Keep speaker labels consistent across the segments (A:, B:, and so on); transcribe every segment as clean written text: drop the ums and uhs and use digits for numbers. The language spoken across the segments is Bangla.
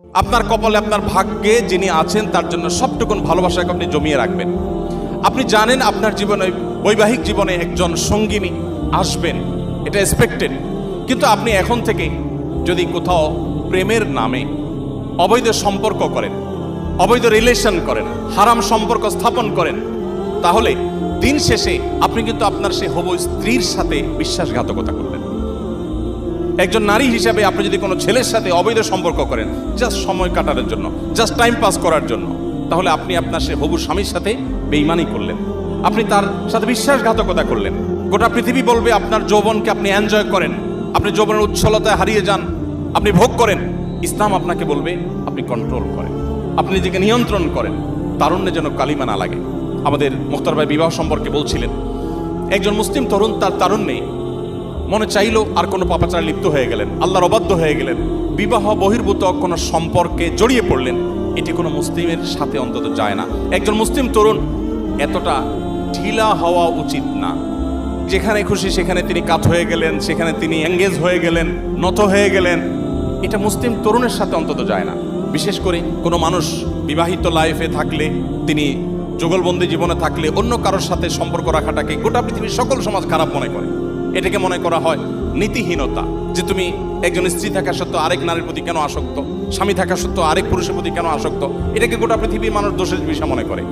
A: আপনার কপালে আপনার ভাগ্যে যিনি আছেন তার জন্য সবটুকুন ভালোবাসাকে আপনি জমিয়ে রাখবেন। আপনি জানেন আপনার জীবনে বৈবাহিক জীবনে একজন সঙ্গিনী আসবেন, এটা এক্সপেক্টেড। কিন্তু আপনি এখন থেকে যদি কোথাও প্রেমের নামে অবৈধ সম্পর্ক করেন, অবৈধ রিলেশন করেন, হারাম সম্পর্ক স্থাপন করেন, তাহলে দিন শেষে আপনি কিন্তু আপনার সেই হবু স্ত্রীর সাথে বিশ্বাসঘাতকতা করবেন। একজন নারী হিসাবে আপনি যদি কোনো ছেলের সাথে অবৈধ সম্পর্ক করেন জাস্ট সময় কাটানোর জন্য, জাস্ট টাইম পাস করার জন্য, তাহলে আপনি আপনার সে হবু স্বামীর সাথে বেঈমানি করলেন, আপনি তার সাথে বিশ্বাসঘাতকতা করলেন। গোটা পৃথিবী বলবে আপনার যৌবনকে আপনি এনজয় করেন, আপনি যৌবনের উচ্ছলতায় হারিয়ে যান, আপনি ভোগ করেন। ইসলাম আপনাকে বলবে আপনি কন্ট্রোল করেন, আপনি নিজেকে নিয়ন্ত্রণ করেন, তারুণ্যে যেন কালিমা না লাগে। আমাদের মুখতার ভাই বিবাহ সম্পর্কে বলছিলেন, একজন মুসলিম তরুণ তার তারুণ্যে মনে চাইলো আর কোনো পাপাচারে লিপ্ত হয়ে গেলেন, আল্লাহর অবাধ্য হয়ে গেলেন, বিবাহ বহির্ভূত কোনো সম্পর্কে জড়িয়ে পড়লেন। এটি কোনো মুসলিমের সাথে অন্তত যায় না। একজন মুসলিম তরুণ এতটা ঢিলা হওয়া উচিত না। যেখানে খুশি সেখানে তিনি কাত হয়ে গেলেন, সেখানে তিনি এঙ্গেজ হয়ে গেলেন, নত হয়ে গেলেন, এটা মুসলিম তরুণের সাথে অন্তত যায় না। বিশেষ করে কোনো মানুষ বিবাহিত লাইফে থাকলে, তিনি যুগলবন্দি জীবনে থাকলে অন্য কারোর সাথে সম্পর্ক রাখাটাকে গোটা পৃথিবীর সকল সমাজ খারাপ মনে করে। এটাকে মনে করা হয় নীতিহীনতা, যে তুমি একজন স্ত্রী থাকা সত্ত্বেও আরেক নারীর প্রতি কেন আসক্ত, স্বামী থাকা সত্ত্বেও আরেক পুরুষের প্রতি কেন আসক্ত, এটাকে গোটা পৃথিবীর মানুষ দোষের বিষয় মনে করে।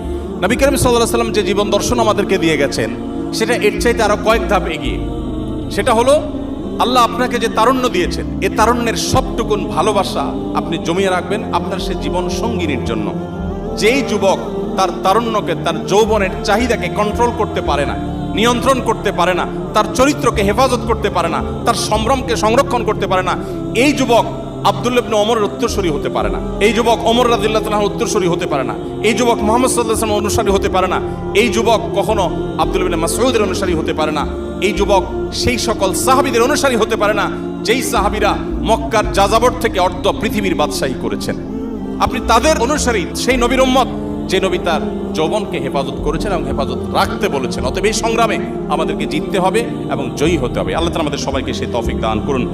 A: নবী করিম সাল্লাল্লাহু আলাইহি ওয়াসাল্লাম যে জীবন দর্শন আমাদেরকে দিয়ে গেছেন সেটা এর চাইতে আরো কয়েক ধাপ এগিয়ে। সেটা হলো আল্লাহ আপনাকে যে তারুণ্য দিয়েছেন, এ তারুণ্যের সবটুকুন ভালোবাসা আপনি জমিয়ে রাখবেন আপনার সে জীবন সঙ্গিনীর জন্য। যেই যুবক তার তারুণ্যকে, তার যৌবনের চাহিদাকে কন্ট্রোল করতে পারে না, নিয়ন্ত্রণ করতে পারে না, তার চরিত্রকে হেফাজত করতে পারে না, তার সম্ভ্রমকে সংরক্ষণ করতে পারে না, এই যুবক আব্দুল্লাহ ইবনে ওমরের উত্তরসূরি হতে পারে না, এই যুবক ওমর রাদিয়াল্লাহু তাআলার উত্তরসূরি হতে পারে না, এই যুবক মুহাম্মদ সাল্লাল্লাহু আলাইহি ওয়াসাল্লামের অনুসারী হতে পারে না, এই যুবক কখনো আব্দুল্লাহ ইবনে মাসউদের অনুসারী হতে পারে না, এই যুবক সেই সকল সাহাবীদের অনুসারী হতে পারে না যেই সাহাবীরা মক্কার যাযাবর থেকে অর্ধ পৃথিবীর বাদশাহী করেছেন। আপনি তাদের অনুসারী, সেই নবীর উম্মত যে নবী তার যৌবনকে হেফাজত করেছেন এবং হেফাজত রাখতে বলেছেন। অতএব এই সংগ্রামে আমাদেরকে জিততে হবে এবং জয়ী হতে হবে। আল্লাহ তাআলা আমাদের সবাইকে সেই তৌফিক দান করুন।